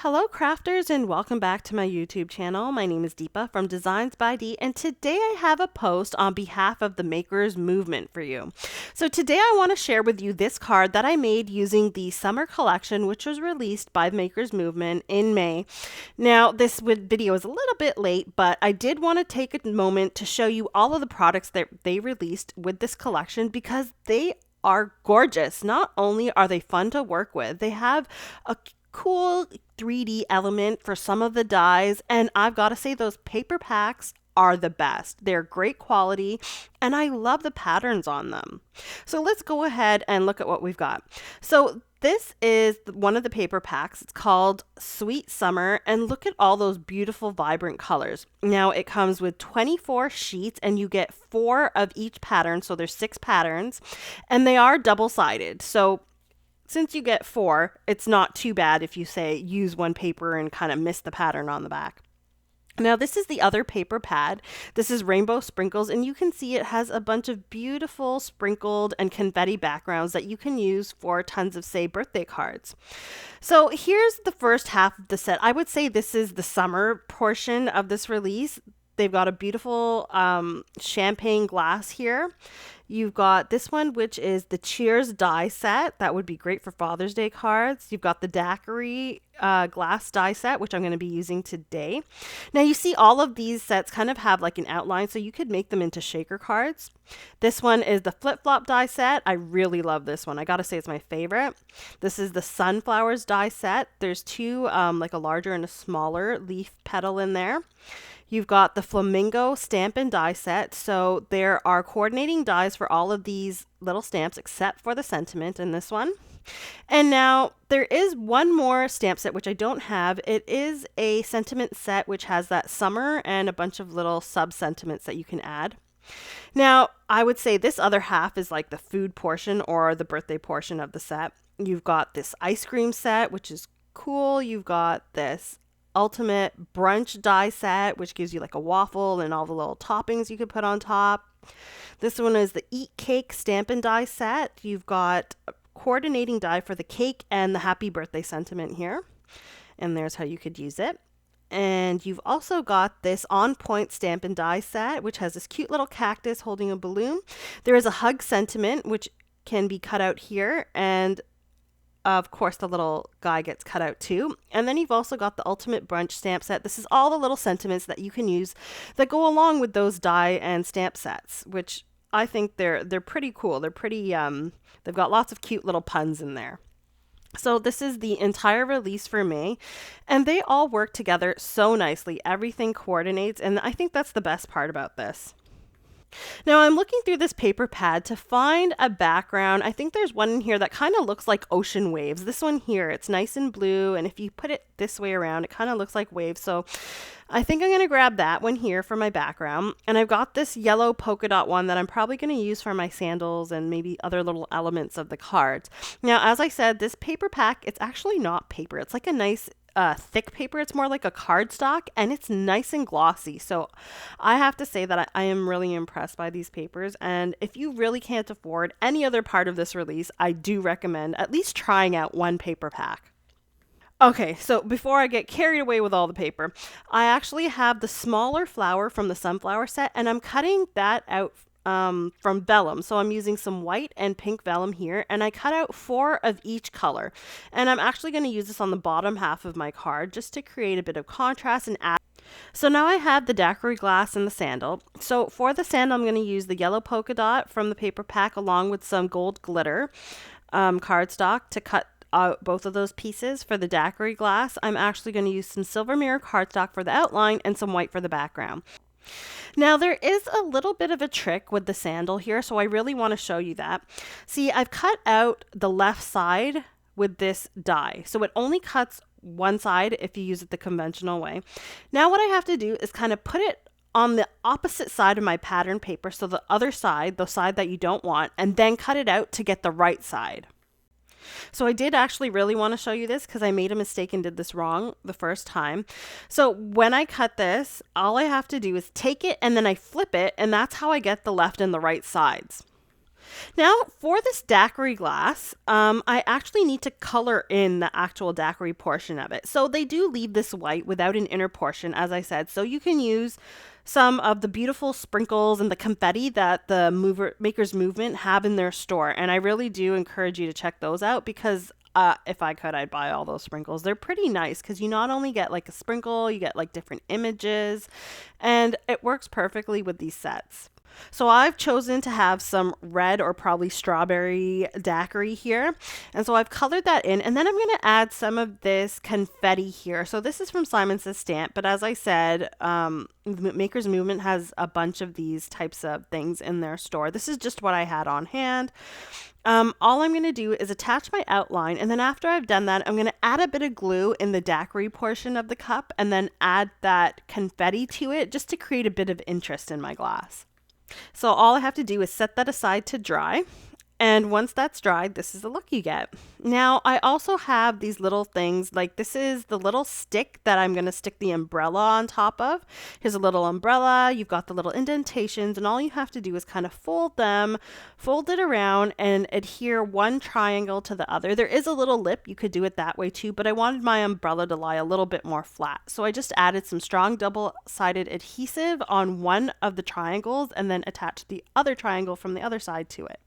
Hello crafters and welcome back to my YouTube channel. My name is Deepa from DeeZinesByD and today I have a post on behalf of the makers movement for you. So today I want to share with you this card that I made using the summer collection which was released by the makers movement in May. Now this video is a little bit late, but I did want to take a moment to show you all of the products that they released with this collection because they are gorgeous. Not only are they fun to work with, they have a cool 3D element for some of the dies, and I've got to say those paper packs are the best. They're great quality and I love the patterns on them. So let's go ahead and look at what we've got. So this is one of the paper packs. It's called Sweet Summer, and look at all those beautiful vibrant colors. Now it comes with 24 sheets and you get 4 of each pattern, so there's 6 patterns and they are double-sided. So since you get 4, it's not too bad if you say use one paper and kind of miss the pattern on the back. Now this is the other paper pad. This is Rainbow Sprinkles, and you can see it has a bunch of beautiful sprinkled and confetti backgrounds that you can use for tons of, say, birthday cards. So here's the first half of the set. I would say this is the summer portion of this release. They've got a beautiful champagne glass here. You've got this one, which is the Cheers die set. That would be great for Father's Day cards. You've got the Daquiri glass die set, which I'm going to be using today. Now you see all of these sets kind of have like an outline, so you could make them into shaker cards. This one is the flip-flop die set. I really love this one. I got to say it's my favorite. This is the sunflowers die set. There's 2, like a larger and a smaller leaf petal in there. You've got the flamingo stamp and die set. So there are coordinating dies for all of these little stamps except for the sentiment in this one. And now there is one more stamp set which I don't have. It is a sentiment set which has that summer and a bunch of little sub sentiments that you can add. Now I would say this other half is like the food portion or the birthday portion of the set. You've got this ice cream set, which is cool. You've got this ultimate brunch die set, which gives you like a waffle and all the little toppings you could put on top. This one is the eat cake stamp and die set. You've got a coordinating die for the cake and the happy birthday sentiment here, and there's how you could use it. And you've also got this on point stamp and die set, which has this cute little cactus holding a balloon. There is a hug sentiment which can be cut out here, and of course, the little guy gets cut out too. And then you've also got the Ultimate Brunch stamp set. This is all the little sentiments that you can use that go along with those die and stamp sets, which I think they're pretty cool. They're pretty, they've got lots of cute little puns in there. So this is the entire release for May, and they all work together so nicely. Everything coordinates, and I think that's the best part about this. Now I'm looking through this paper pad to find a background. I think there's one in here that kind of looks like ocean waves. This one here, it's nice and blue, and if you put it this way around, it kind of looks like waves. So I think I'm going to grab that one here for my background. And I've got this yellow polka dot one that I'm probably going to use for my sandals and maybe other little elements of the cards. Now, as I said, this paper pack, it's actually not paper. It's like a nice thick paper. It's more like a cardstock, and it's nice and glossy. So I have to say that I am really impressed by these papers, and if you really can't afford any other part of this release, I do recommend at least trying out one paper pack. Okay, so before I get carried away with all the paper, I actually have the smaller flower from the sunflower set, and I'm cutting that out from vellum. So I'm using some white and pink vellum here, and I cut out 4 of each color. And I'm actually going to use this on the bottom half of my card just to create a bit of contrast and add. So now I have the Daquiri glass and the sandal. So for the sandal, I'm going to use the yellow polka dot from the paper pack along with some gold glitter cardstock to cut out both of those pieces. For the Daquiri glass, I'm actually going to use some silver mirror cardstock for the outline and some white for the background. Now there is a little bit of a trick with the sandal here, so I really want to show you that. See, I've cut out the left side with this die, so it only cuts one side if you use it the conventional way. Now what I have to do is kind of put it on the opposite side of my pattern paper, so the other side, the side that you don't want, and then cut it out to get the right side. So I did actually really want to show you this because I made a mistake and did this wrong the first time. So when I cut this, all I have to do is take it and then I flip it, and that's how I get the left and the right sides. Now, for this daiquiri glass, I actually need to color in the actual daiquiri portion of it. So they do leave this white without an inner portion, as I said. So you can use some of the beautiful sprinkles and the confetti that the Maker's Movement have in their store. And I really do encourage you to check those out because if I could, I'd buy all those sprinkles. They're pretty nice because you not only get like a sprinkle, you get like different images, and it works perfectly with these sets. So I've chosen to have some red or probably strawberry daiquiri here. And so I've colored that in, and then I'm going to add some of this confetti here. So this is from Simon Says Stamp, but as I said, Maker's Movement has a bunch of these types of things in their store. This is just what I had on hand. All I'm going to do is attach my outline, and then after I've done that, I'm going to add a bit of glue in the daiquiri portion of the cup and then add that confetti to it just to create a bit of interest in my glass. So all I have to do is set that aside to dry. And once that's dried, this is the look you get. Now, I also have these little things, like this is the little stick that I'm going to stick the umbrella on top of. Here's a little umbrella. You've got the little indentations, and all you have to do is kind of fold it around and adhere one triangle to the other. There is a little lip. You could do it that way too, but I wanted my umbrella to lie a little bit more flat. So I just added some strong double-sided adhesive on one of the triangles and then attached the other triangle from the other side to it.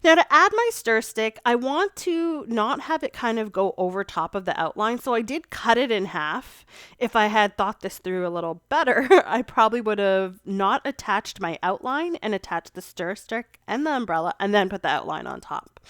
Now to add my stir stick, I want to not have it kind of go over top of the outline, so I did cut it in half. If I had thought this through a little better, I probably would have not attached my outline and attached the stir stick and the umbrella and then put the outline on top.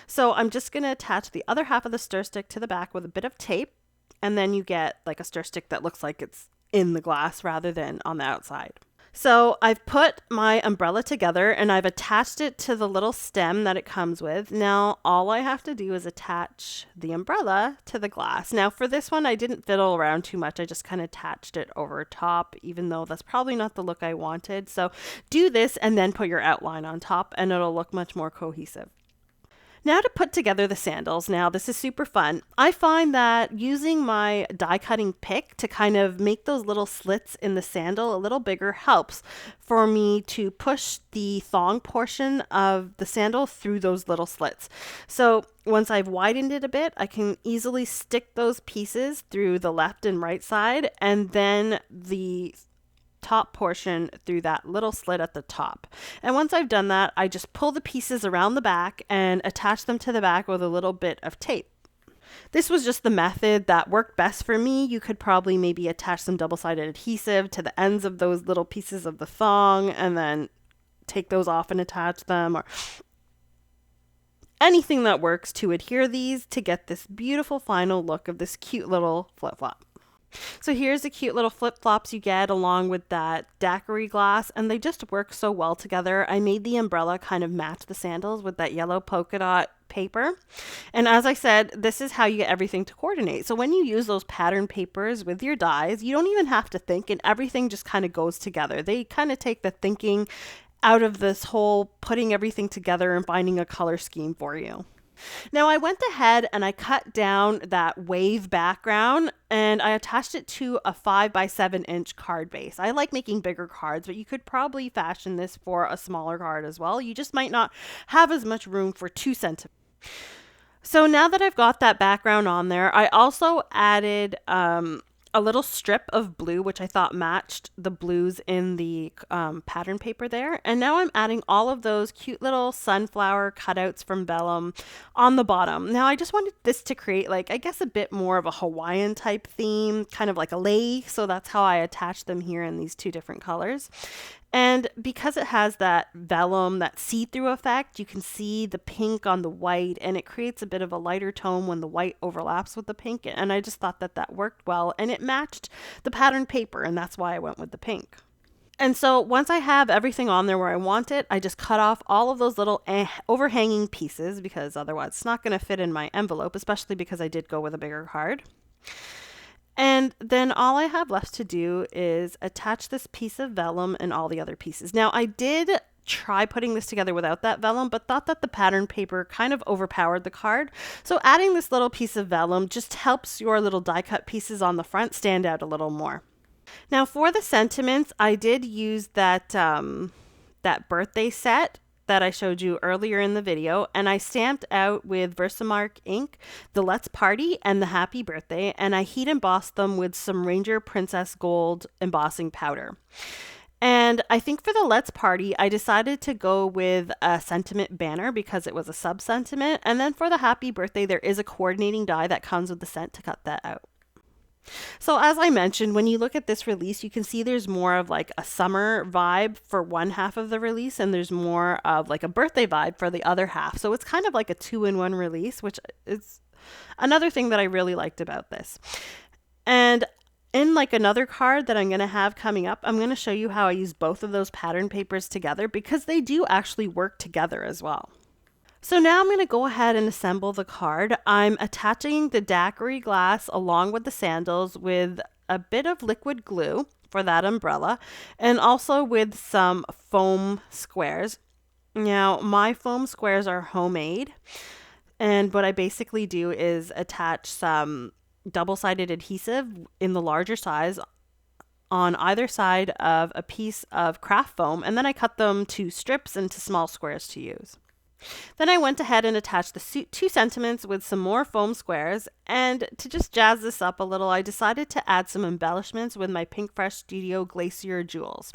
So I'm just going to attach the other half of the stir stick to the back with a bit of tape, and then you get like a stir stick that looks like it's in the glass rather than on the outside. So I've put my umbrella together and I've attached it to the little stem that it comes with. Now all I have to do is attach the umbrella to the glass. Now for this one, I didn't fiddle around too much. I just kind of attached it over top, even though that's probably not the look I wanted. So do this and then put your outline on top and it'll look much more cohesive. Now to put together the sandals. Now this is super fun. I find that using my die cutting pick to kind of make those little slits in the sandal a little bigger helps for me to push the thong portion of the sandal through those little slits. So once I've widened it a bit, I can easily stick those pieces through the left and right side, and then the top portion through that little slit at the top. And once I've done that, I just pull the pieces around the back and attach them to the back with a little bit of tape. This was just the method that worked best for me. You could probably maybe attach some double-sided adhesive to the ends of those little pieces of the thong and then take those off and attach them, or anything that works to adhere these to get this beautiful final look of this cute little flip-flop. So here's the cute little flip-flops you get along with that daiquiri glass, and they just work so well together. I made the umbrella kind of match the sandals with that yellow polka dot paper. And as I said, this is how you get everything to coordinate. So when you use those pattern papers with your dies, you don't even have to think, and everything just kind of goes together. They kind of take the thinking out of this whole putting everything together and finding a color scheme for you. Now I went ahead and I cut down that wave background and I attached it to a 5x7 card base. I like making bigger cards, but you could probably fashion this for a smaller card as well. You just might not have as much room for 2 centimeters. So now that I've got that background on there, I also added a little strip of blue, which I thought matched the blues in the pattern paper there. And now I'm adding all of those cute little sunflower cutouts from vellum on the bottom. Now I just wanted this to create, like, I guess a bit more of a Hawaiian type theme, kind of like a lei. So that's how I attached them here in these 2 different colors. And because it has that vellum, that see-through effect, you can see the pink on the white, and it creates a bit of a lighter tone when the white overlaps with the pink. And I just thought that that worked well, and it matched the pattern paper, and that's why I went with the pink. And so once I have everything on there where I want it, I just cut off all of those little overhanging pieces, because otherwise it's not going to fit in my envelope, especially because I did go with a bigger card. And then all I have left to do is attach this piece of vellum and all the other pieces. Now I did try putting this together without that vellum, but thought that the pattern paper kind of overpowered the card. So adding this little piece of vellum just helps your little die cut pieces on the front stand out a little more. Now for the sentiments, I did use that birthday set that I showed you earlier in the video, and I stamped out with Versamark ink the Let's Party and the Happy Birthday, and I heat embossed them with some Ranger Princess Gold embossing powder. And I think for the Let's Party, I decided to go with a sentiment banner because it was a sub-sentiment. And then for the Happy Birthday, there is a coordinating die that comes with the scent to cut that out. So as I mentioned, when you look at this release, you can see there's more of like a summer vibe for one half of the release, and there's more of like a birthday vibe for the other half. So it's kind of like a 2-in-1 release, which is another thing that I really liked about this. And in like another card that I'm going to have coming up, I'm going to show you how I use both of those pattern papers together because they do actually work together as well. So now I'm going to go ahead and assemble the card. I'm attaching the Daquiri glass along with the sandals with a bit of liquid glue for that umbrella, and also with some foam squares. Now, my foam squares are homemade, and what I basically do is attach some double-sided adhesive in the larger size on either side of a piece of craft foam, and then I cut them to strips into small squares to use. Then I went ahead and attached the 2 sentiments with some more foam squares, and to just jazz this up a little, I decided to add some embellishments with my Pink Fresh Studio Glacier jewels.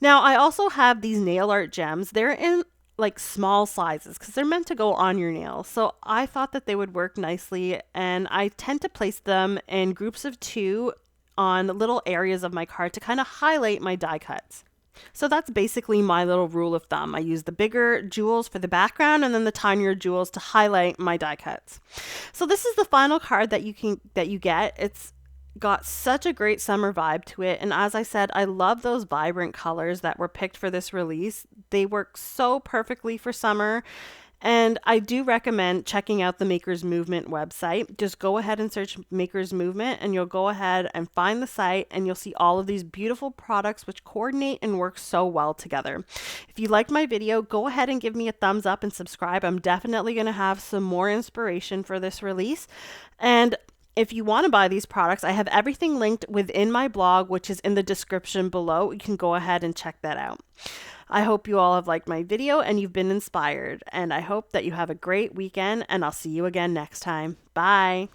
Now, I also have these nail art gems. They're in like small sizes because they're meant to go on your nails. So I thought that they would work nicely, and I tend to place them in groups of 2 on little areas of my card to kind of highlight my die cuts. So that's basically my little rule of thumb. I use the bigger jewels for the background and then the tinier jewels to highlight my die cuts. So this is the final card that you get. It's got such a great summer vibe to it, and as I said, I love those vibrant colors that were picked for this release. They work so perfectly for summer. And I do recommend checking out the Makers Movement website. Just go ahead and search Makers Movement, and you'll go ahead and find the site, and you'll see all of these beautiful products which coordinate and work so well together. If you liked my video, go ahead and give me a thumbs up and subscribe. I'm definitely going to have some more inspiration for this release. And if you want to buy these products, I have everything linked within my blog, which is in the description below. You can go ahead and check that out. I hope you all have liked my video and you've been inspired, and I hope that you have a great weekend, and I'll see you again next time. Bye.